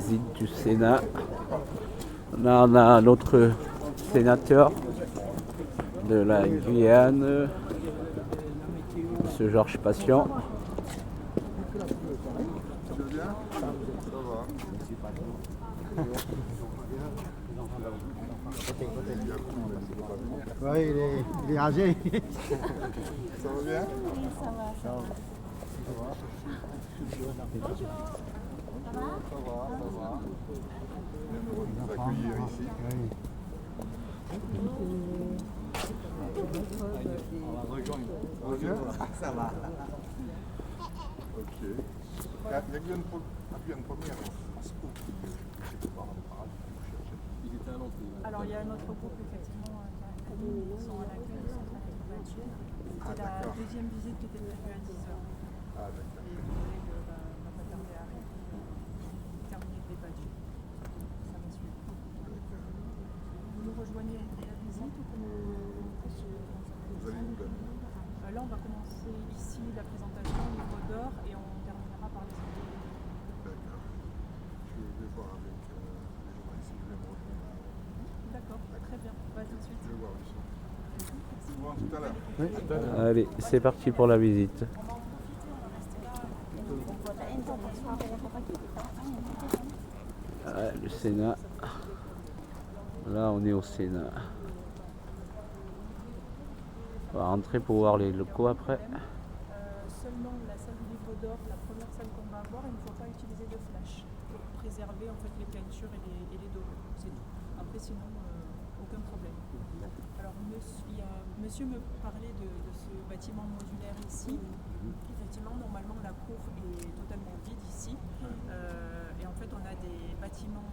visite du Sénat. Là, on a l'autre sénateur de la Guyane, M. Georges Patient. Oui, il est âgé. Ça va bien? Oui, ça va, ça va. Ça va. Bien heureux de vous accueillir ici. On va bien? Ça va. Ok. Il y a une première expo qui était par la parade. Il était à l'entrée. Alors, il y a un autre groupe, effectivement, qui sont à l'accueil, ils sont en train d'être battus. C'était la deuxième visite qui était prévue à 10h. Ah, d'accord. Et le collègue va pas tarder à arriver. Terminer de les battus. Ça va suivre. Vous nous rejoignez dès la visite ou comment Vous allez où là? Là, on va commencer ici la présentation au livre d'or et on terminera par les autres. D'accord. Je vais voir avec les journalistes si je vais me rejoindre. D'accord, très bien. On va tout de suite. Je vais voir Lucien. Bon, à tout à l'heure. Allez, c'est parti pour la visite. Le Sénat. Là, on est au Sénat. On va rentrer pour voir les locaux après. Seulement la salle du livre d'or, la première salle qu'on va avoir, il ne faut pas utiliser de flash pour préserver en fait les peintures et les dos. C'est tout. Après sinon, aucun problème. Alors monsieur me parlait de ce bâtiment modulaire ici. Effectivement, normalement la cour est totalement vide ici. Et en fait on a des bâtiments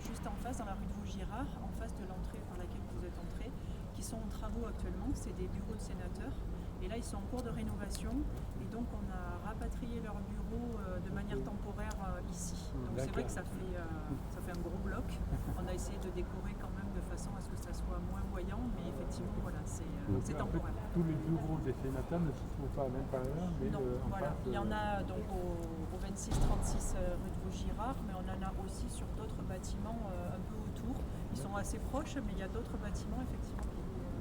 juste en face, dans la rue de Vaugirard, en face de l'entrée par laquelle vous êtes entré, qui sont en travaux actuellement, c'est des bureaux de sénateurs. Et là, ils sont en cours de rénovation. Et donc, on a rapatrié leurs bureaux de manière temporaire ici. Donc, c'est vrai que ça fait un gros bloc. On a essayé de décorer quand même de façon à ce que ça soit moins voyant. Mais effectivement, voilà, c'est temporaire. En fait, tous les bureaux des sénateurs ne se trouvent pas à l'intérieur, mais Non, voilà. Il y en a donc au 26-36 rue de Vaugirard, mais on en a aussi sur d'autres bâtiments un peu autour. Ils sont assez proches, mais il y a d'autres bâtiments, effectivement,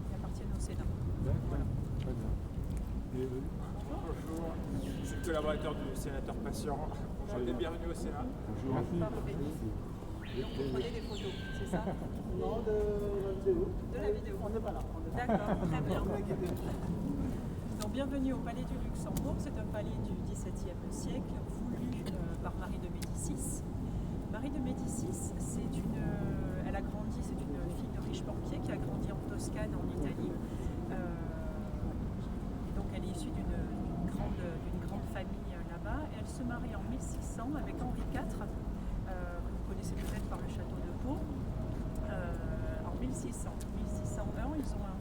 qui appartiennent au Sénat. D'accord, très bien. Bonjour, je suis le collaborateur du sénateur Patient. Bonjour et bienvenue au Sénat. Parfait. Donc vous prenez des photos, c'est ça? Non, de la vidéo. De la vidéo. On n'est pas là. D'accord, très bien. Donc bienvenue au Palais du Luxembourg. C'est un palais du XVIIe siècle, voulu par Marie de Médicis. Marie de Médicis, elle a grandi, c'est une fille de riche banquier qui a grandi en Toscane, en Italie. Donc elle est issue d'une grande famille là-bas. Et elle se marie en 1600 avec Henri IV, que vous connaissez peut-être par le château de Pau. En 1601, ils ont un